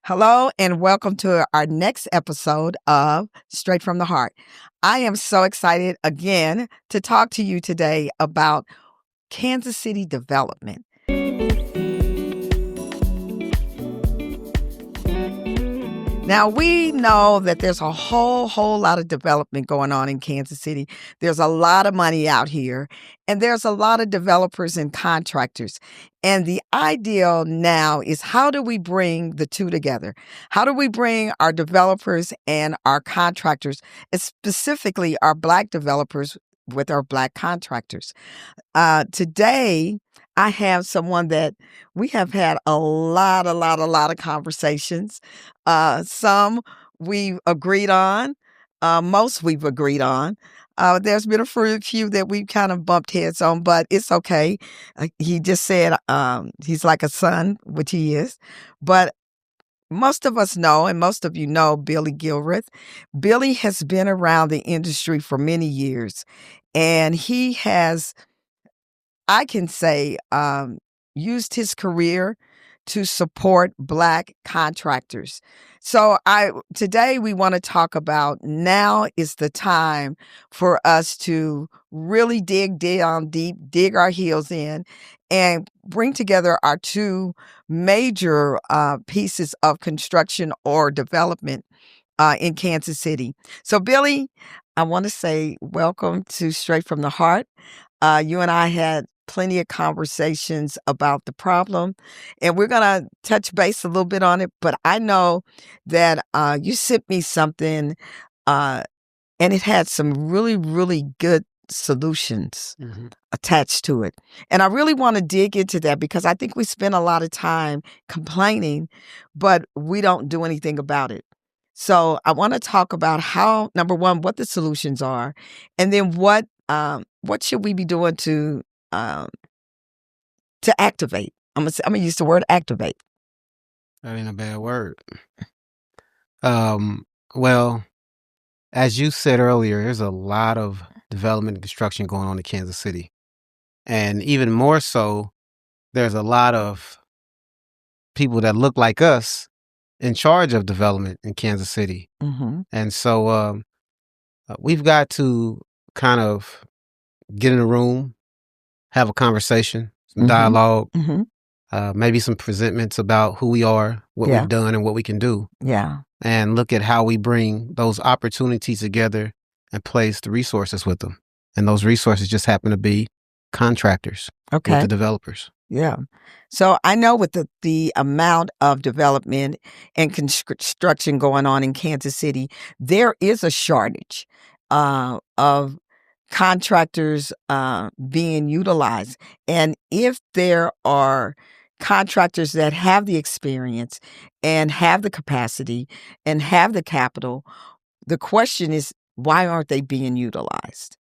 Hello, and welcome to our next episode of Straight from the Heart. I am so excited again to talk to you today about Kansas City development. Now, we know that there's a whole lot of development going on in Kansas City. There's a lot of money out here, and there's a lot of developers and contractors. And the ideal now is, how do we bring the two together? How do we bring our developers and our contractors, and specifically our Black developers, with our Black contractors? Today, I have someone that we have had a lot of conversations. Some we've agreed on, most we've agreed on. There's been a few that we've kind of bumped heads on, but it's okay. He just said he's like a son, which he is. But most of us know, and most of you know, Billy Gilreath. Billy has been around the industry for many years, and he has, I can say, used his career to support Black contractors. So today we want to talk about, now is the time for us to really dig down deep, dig our heels in, and bring together our two major pieces of construction or development in Kansas City. So, Billy, I want to say welcome to Straight from the Heart. You and I had plenty of conversations about the problem, and we're going to touch base a little bit on it. But I know that you sent me something, and it had some really good solutions attached to it. And I really want to dig into that, because I think we spend a lot of time complaining, but we don't do anything about it. So I want to talk about how, number one, what the solutions are, and then what should we be doing to activate. I'm gonna use the word activate. That ain't a bad word. Well, as you said earlier, there's a lot of development and construction going on in Kansas City. And even more so, there's a lot of people that look like us in charge of development in Kansas City. Mm-hmm. And so we've got to kind of get in a room, have a conversation, some dialogue, maybe some presentments about who we are, what we've done, and what we can do. Yeah. And look at how we bring those opportunities together and place the resources with them. And those resources just happen to be contractors with the developers. Yeah. So I know with the amount of development and construction going on in Kansas City, there is a shortage of contractors being utilized. And if there are contractors that have the experience and have the capacity and have the capital, the question is, why aren't they being utilized?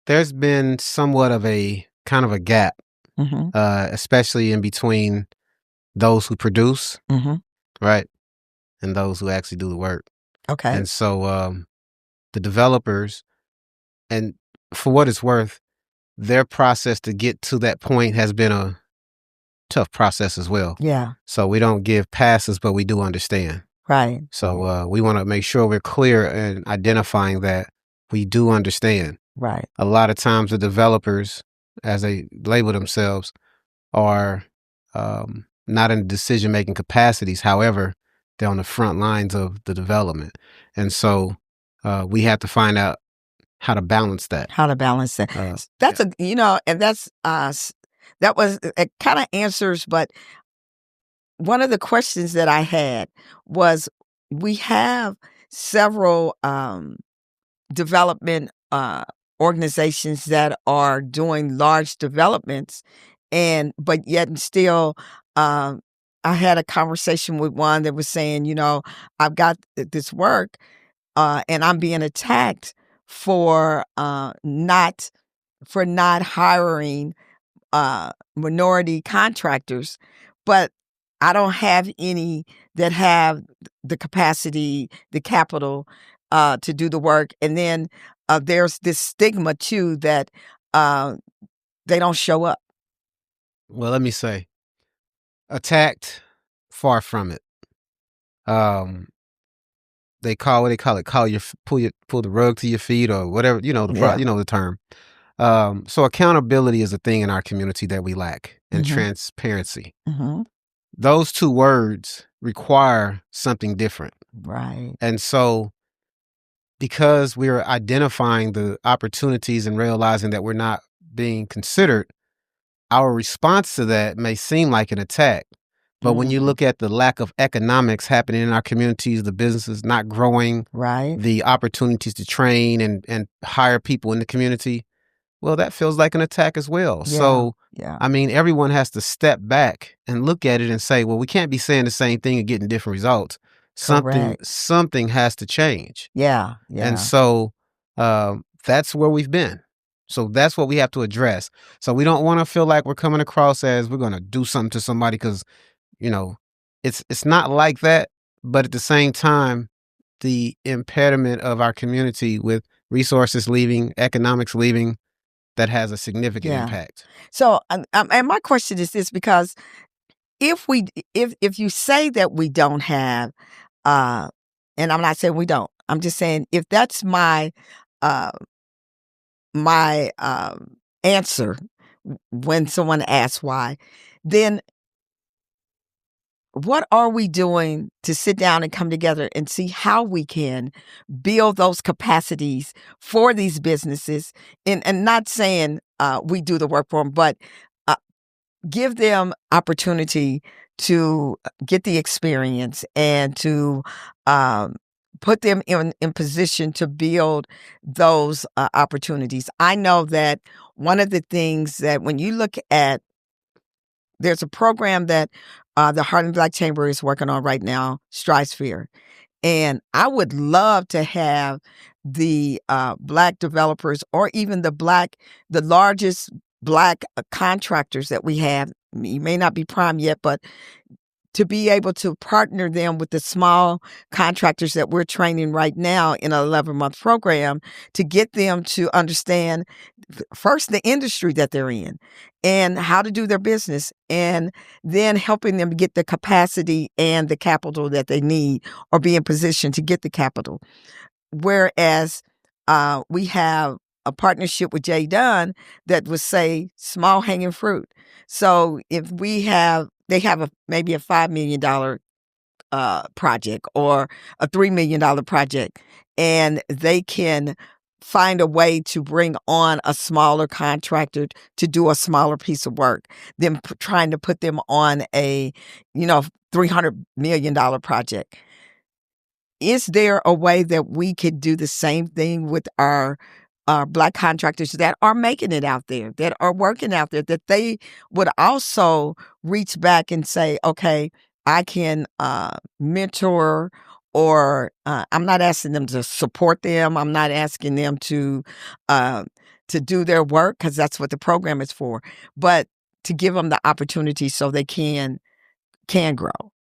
There's been somewhat of a kind of a gap, especially in between those who produce, right, and those who actually do the work. Okay. And so the developers, and for what it's worth, their process to get to that point has been a tough process as well. Yeah. So we don't give passes, but we do understand. Right. So we want to make sure we're clear in identifying that we do understand. Right. A lot of times the developers, as they label themselves, are not in decision-making capacities. However, they're on the front lines of the development. And so we have to find out how to balance that. That's and that's that was, it kind of answers, but one of the questions that I had was, we have several development organizations that are doing large developments, but yet and still, I had a conversation with one that was saying, I've got this work, and I'm being attacked for not hiring minority contractors, but I don't have any that have the capacity, the capital to do the work. And then there's this stigma too that they don't show up. Well, let me say, attacked Far from it. They call it. Pull the rug to your feet or whatever. Yeah. The term. So accountability is a thing in our community that we lack, and transparency. Those two words require something different. Right. And so, because we're identifying the opportunities and realizing that we're not being considered, our response to that may seem like an attack. But when you look at the lack of economics happening in our communities, the businesses not growing, Right. the opportunities to train and hire people in the community, well, that feels like an attack as well. Yeah. So, Yeah. I mean, everyone has to step back and look at it and say, well, we can't be saying the same thing and getting different results. Correct. Something has to change. Yeah. And Yeah. so that's where we've been. So that's what we have to address. So we don't want to feel like we're coming across as we're going to do something to somebody because, it's not like that. But at the same time, the impediment of our community with resources leaving, economics leaving, that has a significant impact. So, and my question is this, because if you say that we don't have, and I'm not saying we don't, I'm just saying if that's my answer when someone asks why, then what are we doing to sit down and come together and see how we can build those capacities for these businesses? And not saying we do the work for them, but give them opportunity to get the experience and to put them in position to build those opportunities. I know that one of the things that when you look at, there's a program that the Harlem Black Chamber is working on right now, Strisphere. And I would love to have the Black developers or even the largest Black contractors that we have. You may not be prime yet, but to be able to partner them with the small contractors that we're training right now in an 11-month program to get them to understand first the industry that they're in and how to do their business, and then helping them get the capacity and the capital that they need or be in position to get the capital. Whereas we have a partnership with Jay Dunn that would say small hanging fruit. So if they have maybe a $5 million project or a $3 million project, and they can find a way to bring on a smaller contractor to do a smaller piece of work than trying to put them on a $300 million project. Is there a way that we could do the same thing with our Black contractors that are making it out there, that are working out there, that they would also reach back and say, okay, I can mentor, or I'm not asking them to support them. I'm not asking them to do their work, because that's what the program is for, but to give them the opportunity so they can grow.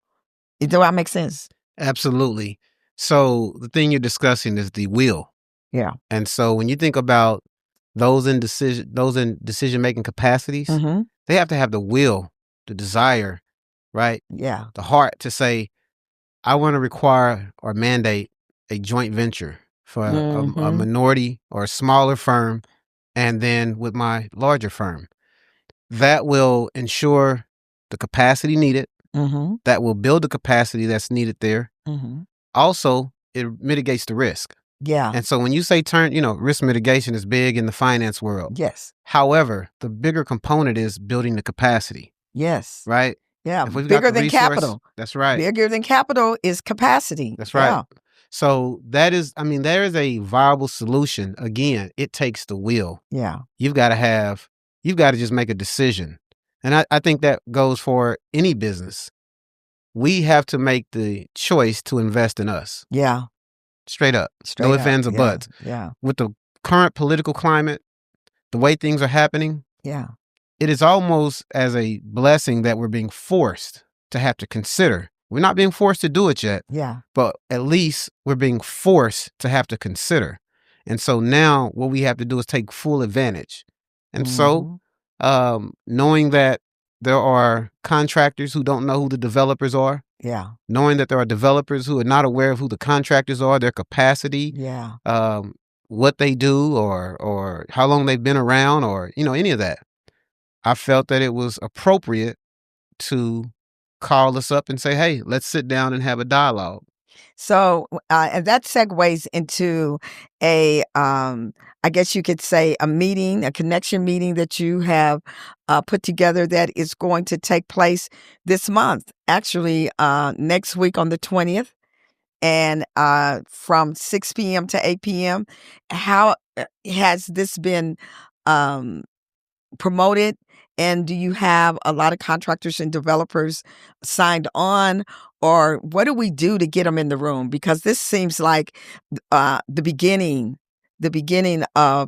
Do I make sense? Absolutely. So the thing you're discussing is the will. Yeah. And so when you think about those in decision-making capacities, they have to have the will, the desire, right? Yeah. The heart to say, I want to require or mandate a joint venture for a minority or a smaller firm, and then with my larger firm. That will ensure the capacity needed. That will build the capacity that's needed there. Also, it mitigates the risk. Yeah. And so when you say risk mitigation is big in the finance world. Yes. However, the bigger component is building the capacity. Yes. Right? Yeah. Bigger than capital. That's right. Bigger than capital is capacity. That's right. Yeah. So there is a viable solution. Again, it takes the will. Yeah. You've got to just make a decision. And I think that goes for any business. We have to make the choice to invest in us. Yeah. Straight up. No ifs, ands, or buts. Yeah. With the current political climate, the way things are happening, yeah, it is almost as a blessing that we're being forced to have to consider. We're not being forced to do it yet. Yeah. But at least we're being forced to have to consider. And so now what we have to do is take full advantage. And so knowing that there are contractors who don't know who the developers are, Yeah. knowing that there are developers who are not aware of who the contractors are, their capacity, Yeah. what they do, or how long they've been around, or any of that. I felt that it was appropriate to call us up and say, "Hey, let's sit down and have a dialogue." So, and that segues into I guess you could say a meeting, a connection meeting that you have put together that is going to take place this month, actually next week on the 20th, and from 6 p.m. to 8 p.m. How has this been um, promoted? And do you have a lot of contractors and developers signed on? Or what do we do to get them in the room? Because this seems like the beginning uh,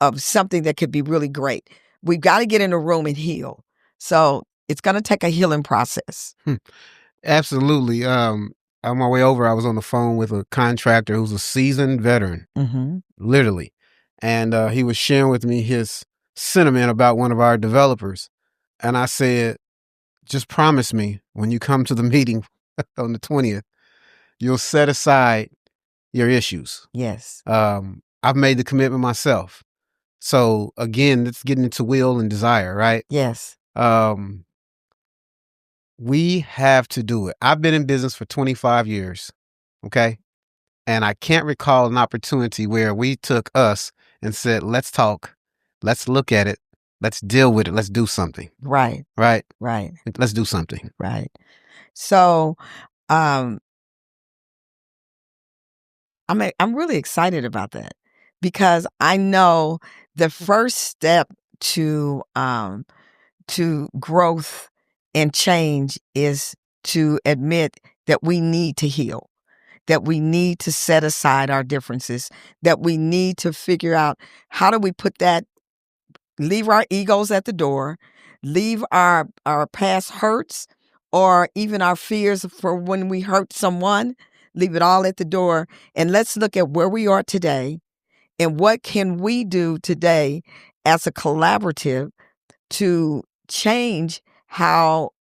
of something that could be really great. We've got to get in a room and heal. So it's going to take a healing process. Absolutely. On my way over, I was on the phone with a contractor who's a seasoned veteran, Mm-hmm. literally, and he was sharing with me his sentiment about one of our developers, and I said, "Just promise me when you come to the meeting on the 20th, you'll set aside your issues." Yes. I've made the commitment myself. So again, it's getting into will and desire, right? Yes. We have to do it. I've been in business for 25 years, okay? And I can't recall an opportunity where we took us and said, "Let's talk, let's look at it, let's deal with it, let's do something." Right. Right? Right. Let's do something. Right. So, um, I'm really excited about that because I know the first step to growth and change is to admit that we need to heal, that we need to set aside our differences, that we need to figure out how do we leave our egos at the door, leave our past hurts or even our fears for when we hurt someone, leave it all at the door, and let's look at where we are today and what can we do today as a collaborative to change how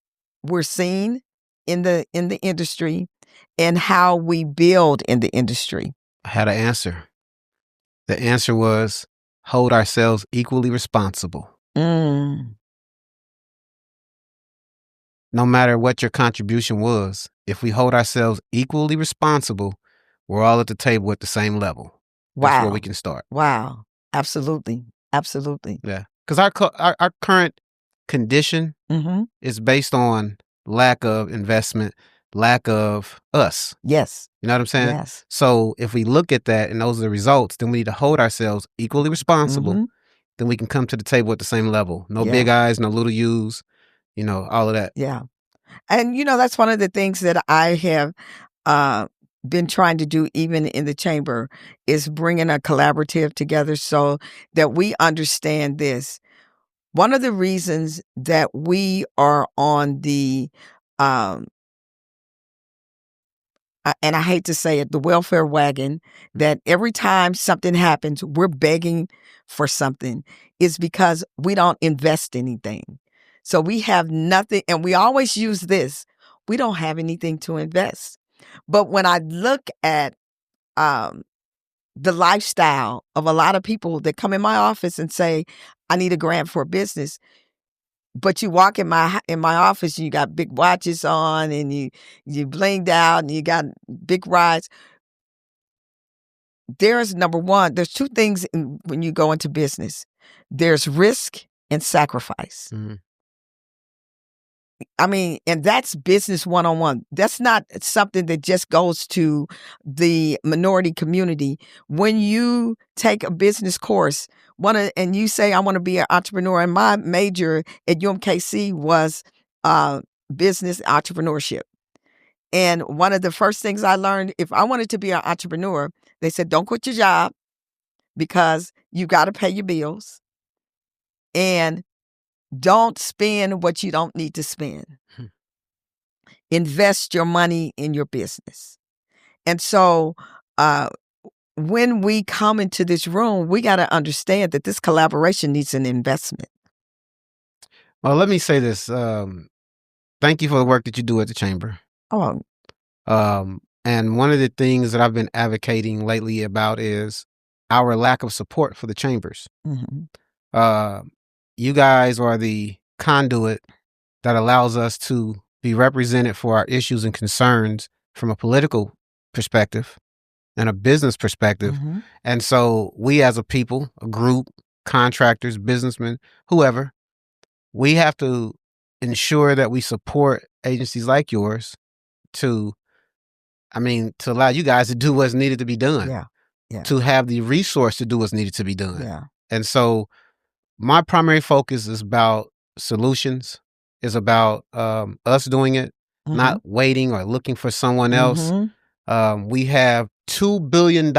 we're seen in the industry and how we build in the industry. I had an answer. The answer was hold ourselves equally responsible. Mm. No matter what your contribution was, if we hold ourselves equally responsible, we're all at the table at the same level. That's where we Wow. can start. Wow. Absolutely. Absolutely. Yeah. Because our current condition Mm-hmm. is based on lack of investment, lack of us. Yes. You know what I'm saying? Yes. So if we look at that and those are the results, then we need to hold ourselves equally responsible. Mm-hmm. Then we can come to the table at the same level. No Yeah. big eyes, no little U's, all of that. Yeah. And that's one of the things that I have been trying to do even in the chamber is bringing a collaborative together so that we understand this. One of the reasons that we are on the um and I hate to say it, the welfare wagon, that every time something happens, we're begging for something, is because we don't invest anything. So we have nothing, and we always use this. We don't have anything to invest. But when I look at um, the lifestyle of a lot of people that come in my office and say, I need a grant for a business, but you walk in my office, you got big watches on and you blinged out and you got big rides. There's number one, there's two things when you go into business. There's risk and sacrifice. Mm-hmm. I mean, and that's business one-on-one. That's not something that just goes to the minority community. When you take a business course, and you say, I want to be an entrepreneur, and my major at UMKC was business entrepreneurship. And one of the first things I learned, if I wanted to be an entrepreneur, they said, don't quit your job because you got to pay your bills. And don't spend what you don't need to spend. Invest your money in your business. And so when we come into this room, we got to understand that this collaboration needs an investment. Well, let me say this. Thank you for the work that you do at the chamber. Oh, And one of the things that I've been advocating lately about is our lack of support for the chambers. mhm, Uh, you guys are the conduit that allows us to be represented for our issues and concerns from a political perspective and a business perspective. mhm, And so we as a people, a group, contractors, businessmen, whoever, we have to ensure that we support agencies like yours to, to allow you guys to do what's needed to be done, yeah, yeah, to have the resource to do what's needed to be done. yeah, And so my primary focus is about solutions, is about us doing it, mhm, not waiting or looking for someone else. mhm, We have $2 billion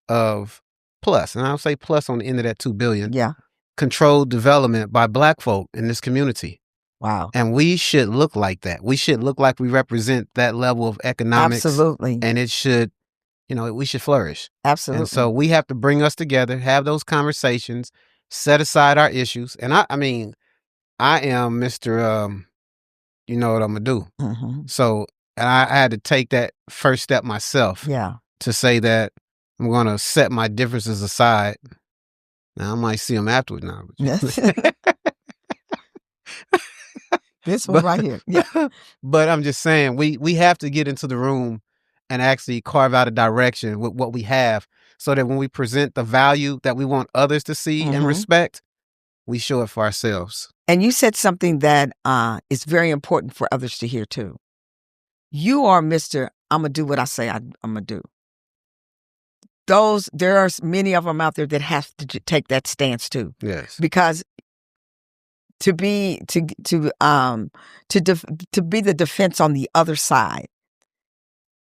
of plus, and I'll say plus on the end of that 2 billion, yeah, controlled development by Black folk in this community. wow, And we should look like that. We should look like we represent that level of economics, absolutely, and it should, we should flourish. And so absolutely, we have to bring us together, have those conversations, set aside our issues. And I am Mr. You know what I'm gonna do. mhm, So, and I had to take that first step myself yeah. to say that I'm gonna set my differences aside. Now I might see them afterward now, Yes. This one but right here, yeah, but I'm just saying we have to get into the room and actually carve out a direction with what we have, so that when we present the value that we want others to see and mhm. respect, we show it for ourselves. And you said something that is very important for others to hear too. You are Mr. Imma do what I say Imma do. There are many of them out there that have to take that stance too, Yes. because to be to be the defense on the other side.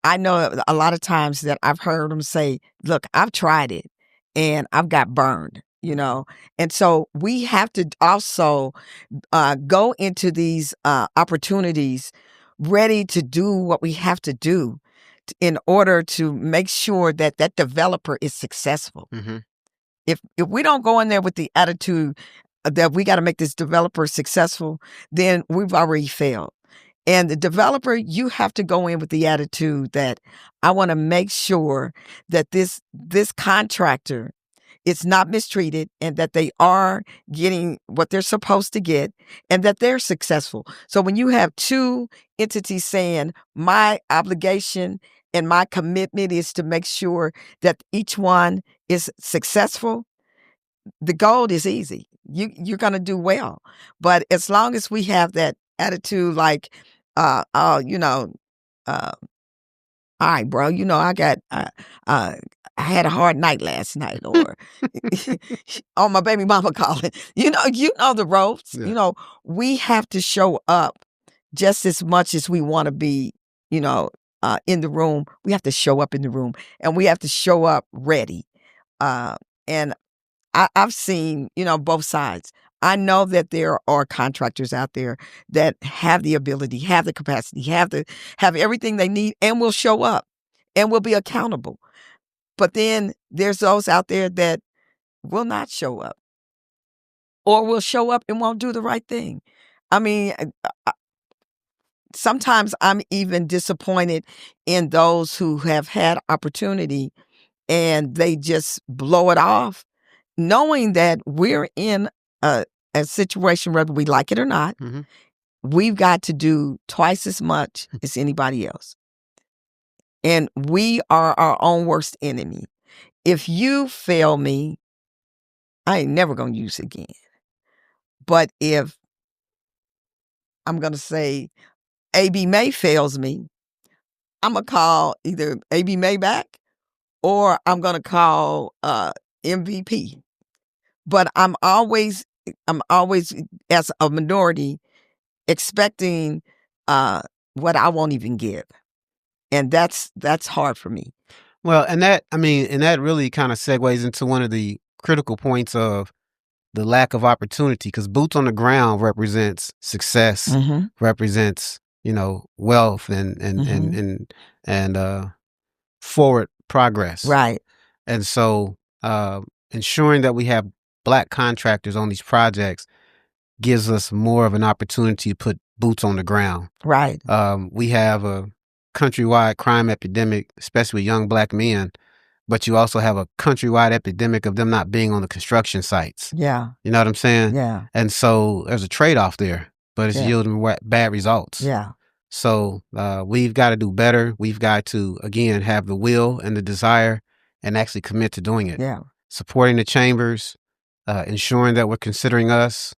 I know a lot of times that I've heard them say, "Look, I've tried it and I've got burned," you know? And so we have to also go into these opportunities ready to do what we have to do in order to make sure that that developer is successful. Mm-hmm. If we don't go in there with the attitude that we got to make this developer successful, then we've already failed. And the developer, you have to go in with the attitude that I want to make sure that this contractor is not mistreated, and that they are getting what they're supposed to get, and that they're successful. So when you have two entities saying my obligation and my commitment is to make sure that each one is successful, the goal is easy. You're going to do well. But as long as we have that attitude, like, oh, uh, all right, bro, I had a hard night last night, or oh, my baby mama calling. You know the ropes. Yeah. We have to show up just as much as we want to be, you know, in the room. We have to show up in the room, and we have to show up ready. And I've seen, both sides. I know that there are contractors out there that have the ability, have the capacity, have everything they need, and will show up and will be accountable. But then there's those out there that will not show up, or will show up and won't do the right thing. I mean, sometimes I'm even disappointed in those who have had opportunity and they just blow it off, knowing that we're in a situation, whether we like it or not. Mm-hmm. We've got to do twice as much as anybody else. And we are our own worst enemy. If you fail me, I ain't never going to use it again. But if I'm going to say AB May fails me, I'm going to call either AB May back, or I'm going to call MVP. But I'm always as a minority expecting what I won't even give. And that's hard for me. Well, and that really kind of segues into one of the critical points of the lack of opportunity, because boots on the ground represents success, Mm-hmm. represents, wealth Mm-hmm. and forward progress. Right. And so ensuring that we have Black contractors on these projects gives us more of an opportunity to put boots on the ground. Right. We have a countrywide crime epidemic, especially with young Black men, but you also have a countrywide epidemic of them not being on the construction sites. Yeah. You know what I'm saying? Yeah. And so there's a trade-off there, but it's Yeah. yielding bad results. Yeah. So we've got to do better. We've got to, again, have the will and the desire and actually commit to doing it. Yeah. Supporting the chambers, ensuring that we're considering us,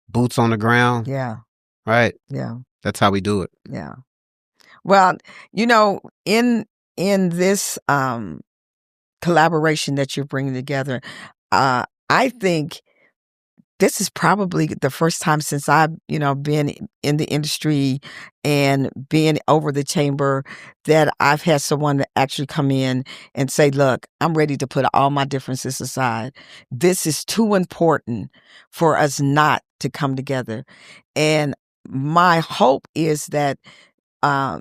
boots on the ground. Yeah. Right? Yeah. That's how we do it. Yeah. Well, in this collaboration that you're bringing together, I think this is probably the first time since I've, been in the industry and being over the chamber that I've had someone to actually come in and say, look, I'm ready to put all my differences aside. This is too important for us not to come together. And my hope is that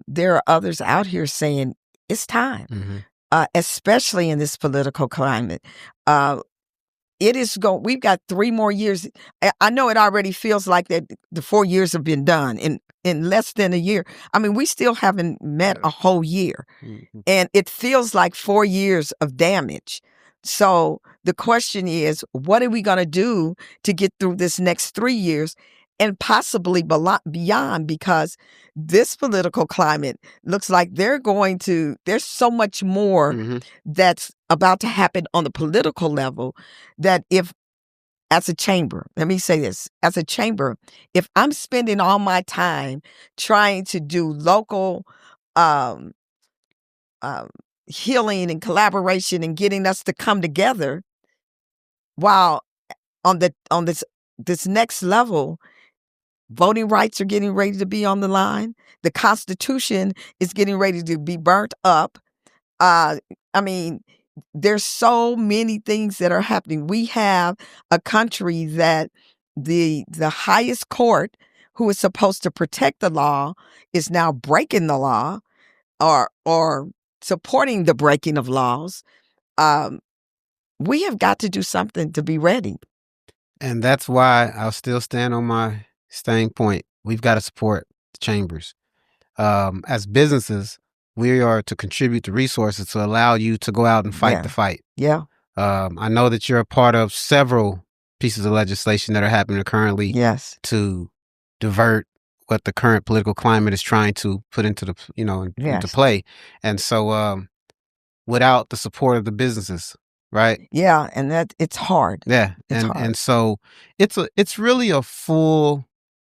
there are others out here saying it's time, especially in this political climate. We've got 3 more years. I know it already feels like that the 4 years have been done in less than a year. I mean, we still haven't met a whole year. And it feels like 4 years of damage. So the question is, what are we going to do to get through this next 3 years and possibly beyond? Because this political climate looks like there's so much more that's about to happen on the political level that as a chamber, let me say this, as a chamber, if I'm spending all my time trying to do local healing and collaboration and getting us to come together, while on this next level, voting rights are getting ready to be on the line. The Constitution is getting ready to be burnt up. I mean, there's so many things that are happening. We have a country that the highest court, who is supposed to protect the law, is now breaking the law or supporting the breaking of laws. We have got to do something to be ready. And that's why I'll still stand on my staying point. We've got to support the chambers. As businesses, we are to contribute the resources to allow you to go out and fight the fight. Yeah. I know that you're a part of several pieces of legislation that are happening currently to divert what the current political climate is trying to put into the, into play. And so without the support of the businesses, right? Yeah, and that it's hard. Yeah. It's hard. And so it's really a full,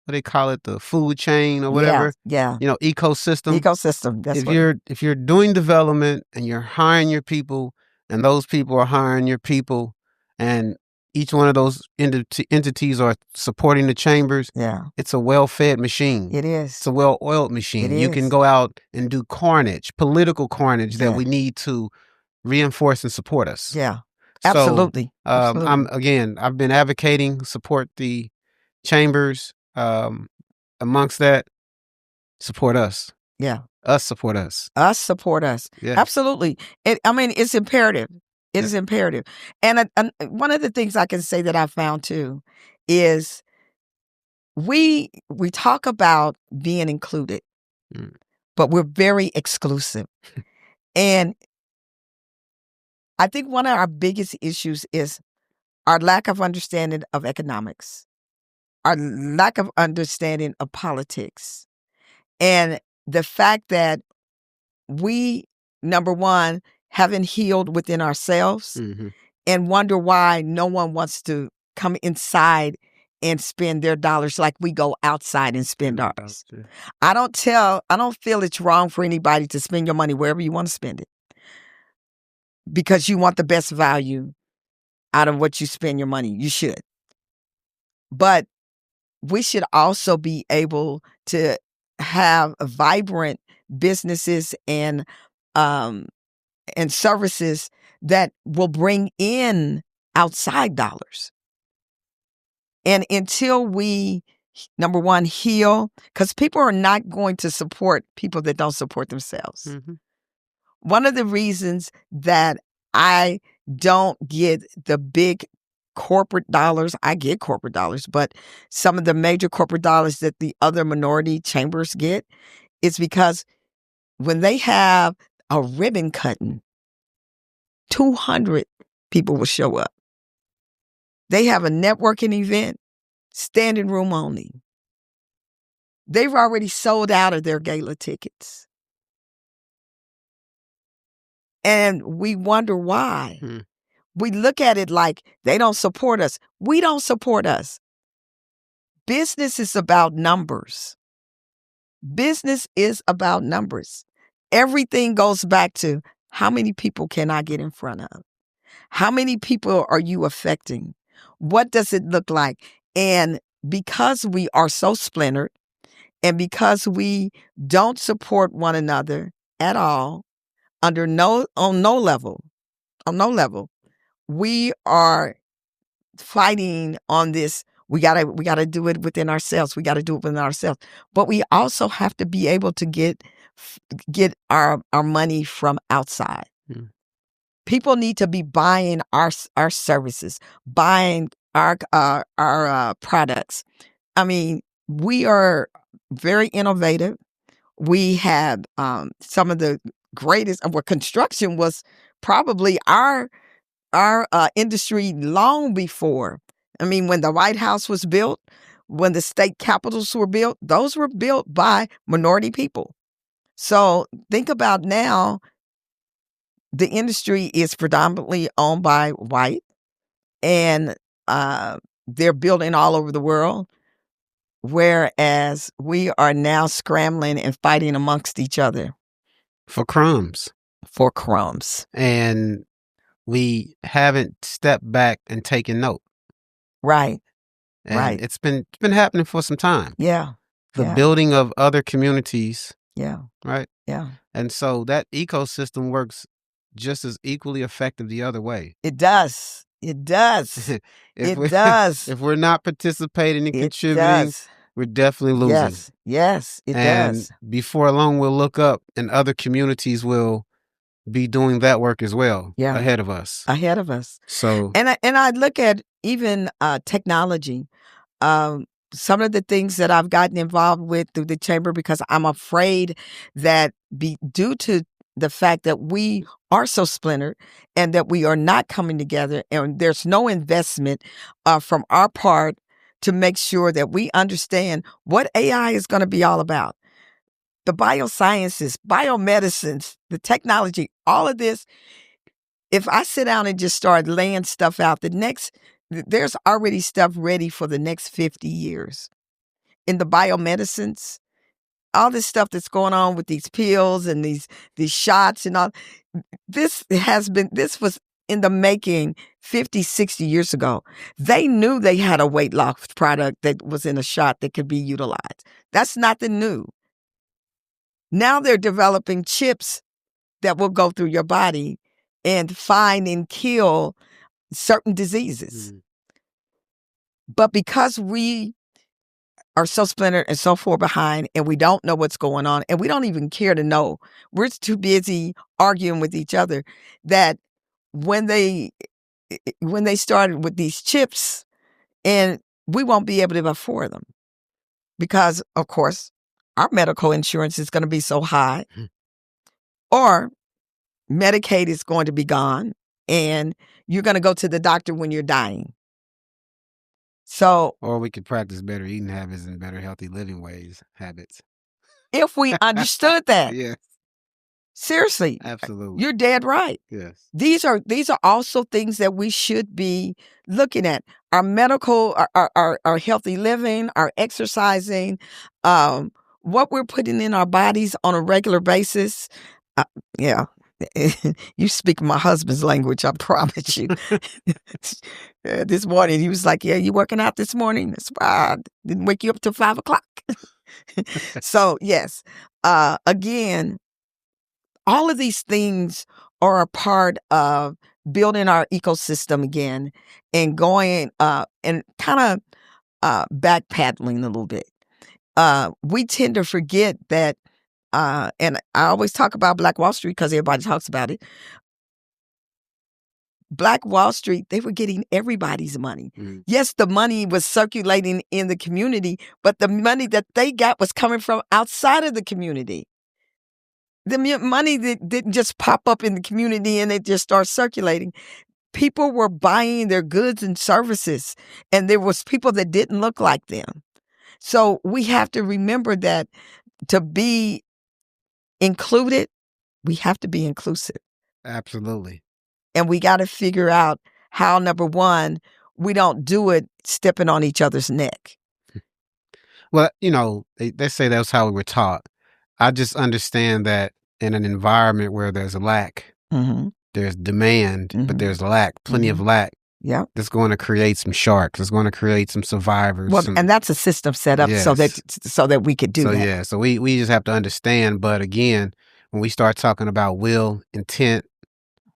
what they call it, the food chain or whatever. Yeah. Ecosystem. Ecosystem. That's if you're doing development and you're hiring your people and those people are hiring your people and each one of those entities are supporting the chambers, it's a well-fed machine. It is. It's a well-oiled machine. You can go out and do political carnage that we need to reinforce and support us. Yeah, absolutely. So, I've been advocating support the chambers. Amongst that, support us. Yeah. Us support us. Us support us. Yeah. Absolutely. It's imperative. It is imperative. And one of the things I can say that I found too is we talk about being included, but we're very exclusive. And I think one of our biggest issues is our lack of understanding of economics, our lack of understanding of politics, and the fact that we, number one, haven't healed within ourselves and wonder why no one wants to come inside and spend their dollars like we go outside and spend ours. I don't feel it's wrong for anybody to spend your money wherever you want to spend it because you want the best value out of what you spend your money. You should. But we should also be able to have vibrant businesses and services that will bring in outside dollars. And until we, number one, heal, because people are not going to support people that don't support themselves. One of the reasons that I don't get the big corporate dollars. I get corporate dollars, but some of the major corporate dollars that the other minority chambers get is because when they have a ribbon cutting, 200 people will show up. They have a networking event, standing room only. They've already sold out of their gala tickets. And we wonder why. We look at it like they don't support us. We don't support us. Business is about numbers. Business is about numbers. Everything goes back to how many people can I get in front of? How many people are you affecting? What does it look like? And because we are so splintered and because we don't support one another at all, on no level, we are fighting on this. We gotta do it within ourselves. We gotta do it within ourselves. But we also have to be able to get our money from outside. People need to be buying our services, buying our products. I mean, we are very innovative. We have some of the greatest. Well, construction was probably our industry long before. I mean, when the White House was built, when the state capitals were built, those were built by minority people. So think about now, the industry is predominantly owned by white, and they're building all over the world, whereas we are now scrambling and fighting amongst each other for crumbs. And we haven't stepped back and taken note. Right. And right. It's been happening for some time. Yeah. The building of other communities. Yeah. Right. Yeah. And so that ecosystem works just as equally effective the other way. It does. It does. If we're not participating and contributing, we're definitely losing. Yes, it does. And before long, we'll look up and other communities will be doing that work as well ahead of us. So, and I look at even technology. Some of the things that I've gotten involved with through the chamber, because I'm afraid that due to the fact that we are so splintered and that we are not coming together and there's no investment from our part to make sure that we understand what AI is going to be all about. The biosciences, biomedicines, the technology, all of this. If I sit down and just start laying stuff out, there's already stuff ready for the next 50 years. In the biomedicines, all this stuff that's going on with these pills and these shots and all, this was in the making 50, 60 years ago. They knew they had a weight loss product that was in a shot that could be utilized. That's nothing new. Now they're developing chips that will go through your body and find and kill certain diseases. But because we are so splintered and so far behind and we don't know what's going on and we don't even care to know, we're too busy arguing with each other, that when they started with these chips, and we won't be able to afford them because, of course, our medical insurance is going to be so high, or Medicaid is going to be gone, and you're going to go to the doctor when you're dying. So, or we could practice better eating habits and better healthy living habits. If we understood that. Yes. Seriously. Absolutely. You're dead right. Yes. These are also things that we should be looking at. Our medical, our healthy living, our exercising, what we're putting in our bodies on a regular basis. Yeah. You speak my husband's language, I promise you. This morning, he was like, yeah, you working out this morning? That's why I didn't wake you up till 5 o'clock. So, yes, again, all of these things are a part of building our ecosystem again and going and kind of backpedaling a little bit. We tend to forget that, and I always talk about Black Wall Street because everybody talks about it. Black Wall Street, they were getting everybody's money. Mm. Yes, the money was circulating in the community, but the money that they got was coming from outside of the community. The money that didn't just pop up in the community and it just started circulating. People were buying their goods and services, and there was people that didn't look like them. So we have to remember that to be included, we have to be inclusive. Absolutely. And we got to figure out how, number one, we don't do it stepping on each other's neck. Well, they say that's how we were taught. I just understand that in an environment where there's a lack, there's demand, but there's lack, plenty of lack. Yeah, that's going to create some sharks. It's going to create some survivors. Well, and that's a system set up so that we could do that. Yeah, so we just have to understand. But again, when we start talking about will, intent,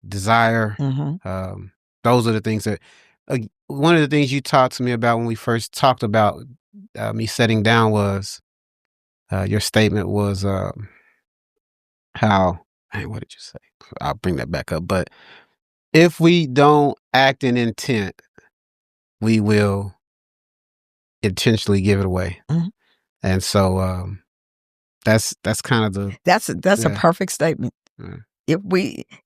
desire, those are the things that. One of the things you talked to me about when we first talked about me sitting down was your statement was how. Hey, what did you say? I'll bring that back up. But if we don't act in intent, we will intentionally give it away. And so that's kind of the that's a perfect statement. If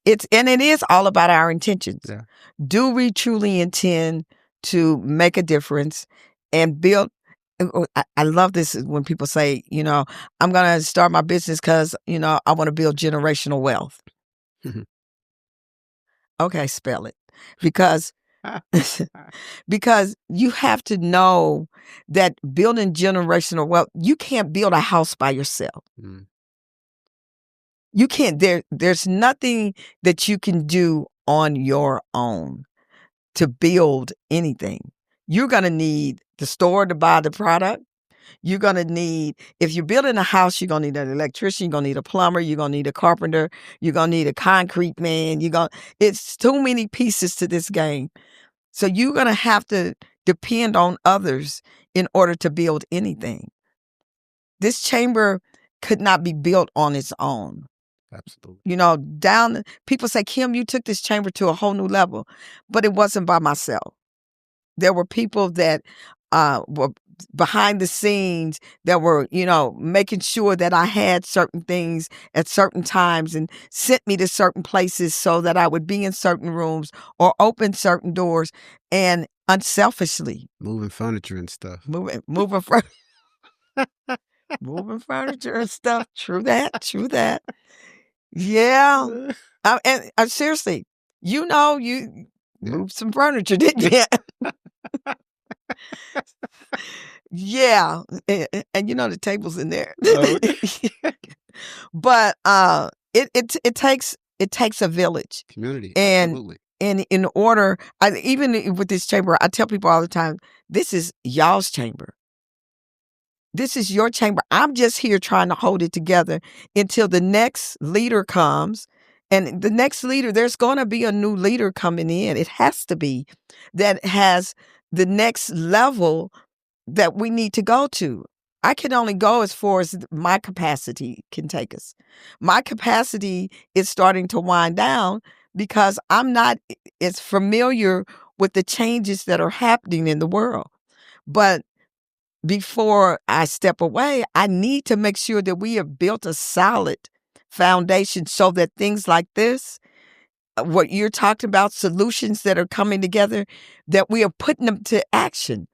it is all about our intentions. Yeah. Do we truly intend to make a difference and build? I love this when people say, I'm going to start my business because, I want to build generational wealth. Okay, spell it. Because you have to know that building generational wealth, you can't build a house by yourself. You can't, there's nothing that you can do on your own to build anything. You're going to need the store to buy the product. You're going to need, if you're building a house, you're going to need an electrician, you're going to need a plumber, you're going to need a carpenter, you're going to need a concrete man. It's too many pieces to this game. So you're going to have to depend on others in order to build anything. This chamber could not be built on its own. Absolutely. People say, Kim, you took this chamber to a whole new level, but it wasn't by myself. There were people that were behind the scenes that were, making sure that I had certain things at certain times and sent me to certain places so that I would be in certain rooms or open certain doors, and unselfishly. Moving furniture and stuff. Moving moving furniture and stuff. True that. Yeah. And seriously, you moved some furniture, didn't you? Yeah. And the table's in there. But it takes a village. Community. And absolutely. And in order, even with this chamber, I tell people all the time, this is y'all's chamber. This is your chamber. I'm just here trying to hold it together until the next leader comes. And the next leader, there's going to be a new leader coming in. It has to be that has the next level that we need to go to. I can only go as far as my capacity can take us. My capacity is starting to wind down because I'm not as familiar with the changes that are happening in the world. But before I step away, I need to make sure that we have built a solid foundation so that things like this, what you're talking about, solutions that are coming together, that we are putting them to action.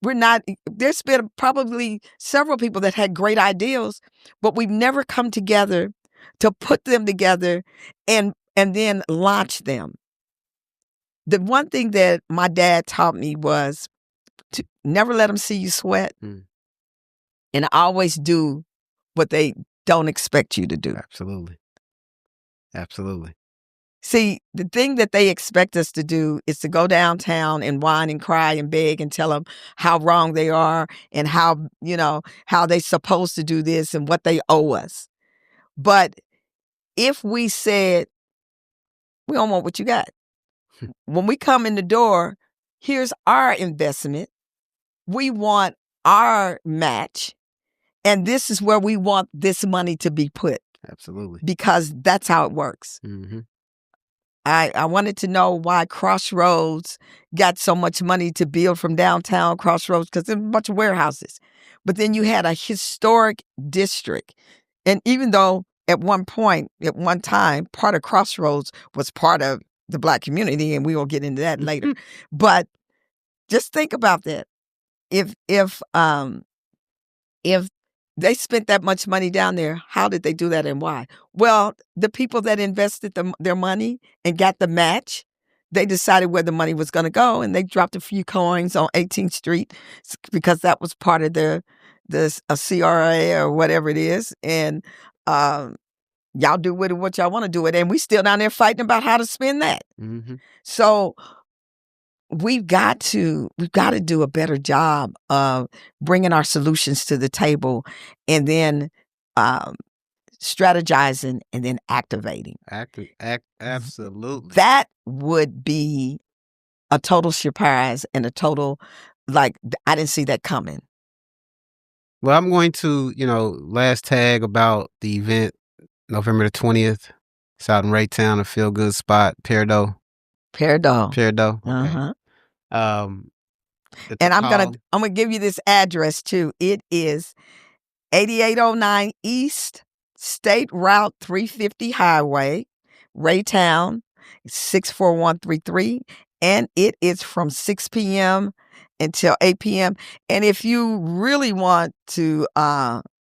We're not, there's been probably several people that had great ideas, but we've never come together to put them together and then launch them. The one thing that my dad taught me was to never let them see you sweat and always do what they don't expect you to do. Absolutely. Absolutely. See, the thing that they expect us to do is to go downtown and whine and cry and beg and tell them how wrong they are and how they're supposed to do this and what they owe us. But if we said, we don't want what you got. When we come in the door, here's our investment. We want our match. And this is where we want this money to be put. Absolutely. Because that's how it works. I wanted to know why Crossroads got so much money to build from downtown Crossroads, because there's a bunch of warehouses. But then you had a historic district. And even though at one point, at one time, part of Crossroads was part of the Black community, and we will get into that later. But just think about that. If they spent that much money down there, how did they do that and why? Well, the people that invested their money and got the match, they decided where the money was going to go, and they dropped a few coins on 18th Street because that was part of a CRA or whatever it is. And y'all do with it what y'all want to do with it. And we still down there fighting about how to spend that. Mm-hmm. So we've got to do a better job of bringing our solutions to the table, and then strategizing, and then activating. Absolutely. That would be a total surprise and a total, like, I didn't see that coming. Well, I'm going to, last tag about the event, November the 20th. It's out in Raytown, a feel-good spot, Peridot. Okay. And I'm gonna give you this address too. It is 8809 East State Route 350 Highway, Raytown, 64133, and it is from 6 p.m. until 8 p.m. And if you really want to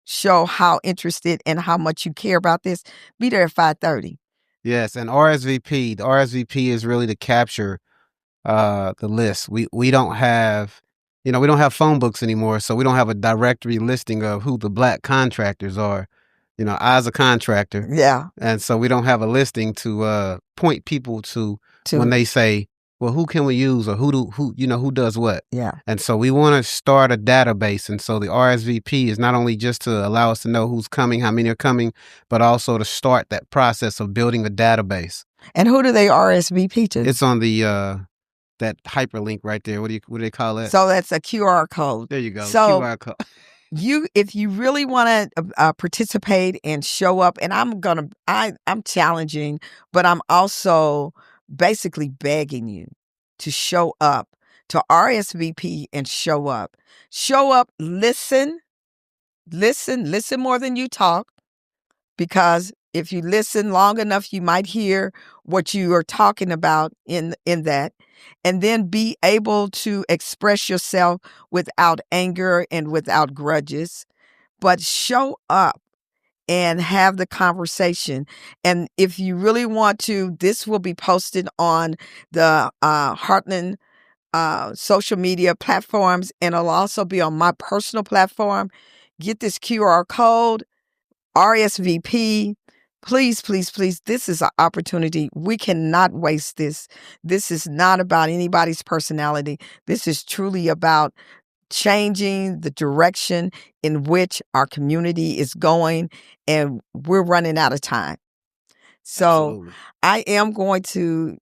show how interested and how much you care about this, be there at 5:30. Yes, and RSVP. The RSVP is really to capture the list. We don't have, we don't have phone books anymore, so we don't have a directory listing of who the Black contractors are. I as a contractor. Yeah. And so we don't have a listing to point people to when they say, well, who can we use, or who does what? Yeah. And so we want to start a database. And so the RSVP is not only just to allow us to know who's coming, how many are coming, but also to start that process of building a database. And who do they RSVP to? It's on the that hyperlink right there. What do they call that? So that's a QR code. There you go. So QR code. If you really want to participate and show up, and I'm challenging, but I'm also basically begging you to show up, to RSVP and show up. Show up, listen more than you talk, because if you listen long enough, you might hear what you are talking about in that, and then be able to express yourself without anger and without grudges, but show up and have the conversation. And if you really want to, this will be posted on the Heartland social media platforms, and it'll also be on my personal platform. Get this QR code, RSVP. Please, please, please. This is an opportunity. We cannot waste this. This is not about anybody's personality. This is truly about changing the direction in which our community is going, and we're running out of time. So absolutely. I am going to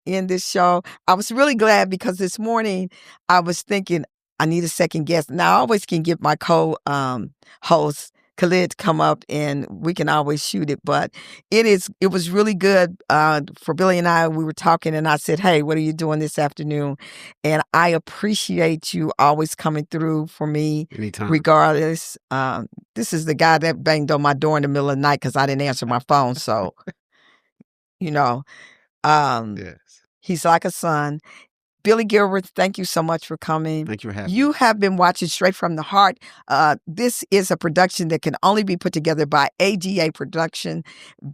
end this show. I was really glad because this morning I was thinking I need a second guest. Now I always can get my co-host Khalid to come up, and we can always shoot it. But it was really good for Billy and I. We were talking, and I said, "Hey, what are you doing this afternoon?" And I appreciate you always coming through for me. Anytime. Regardless. This is the guy that banged on my door in the middle of the night because I didn't answer my phone. So, yes. He's like a son. Billy Gilbert, thank you so much for coming. Thank you for having me. You have been watching Straight from the Heart. This is a production that can only be put together by AGA Production.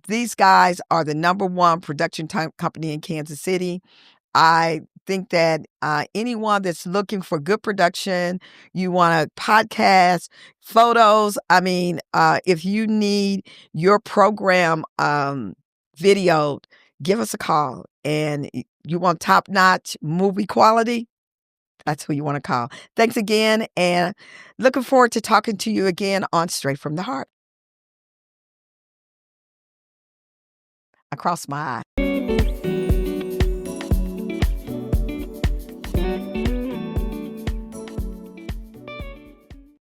These guys are the #1 production company in Kansas City. I think that anyone that's looking for good production, you want a podcast, photos, if you need your program videoed, give us a call. And you want top-notch movie quality, that's who you want to call. Thanks again, and looking forward to talking to you again on Straight from the Heart. I crossed my eye.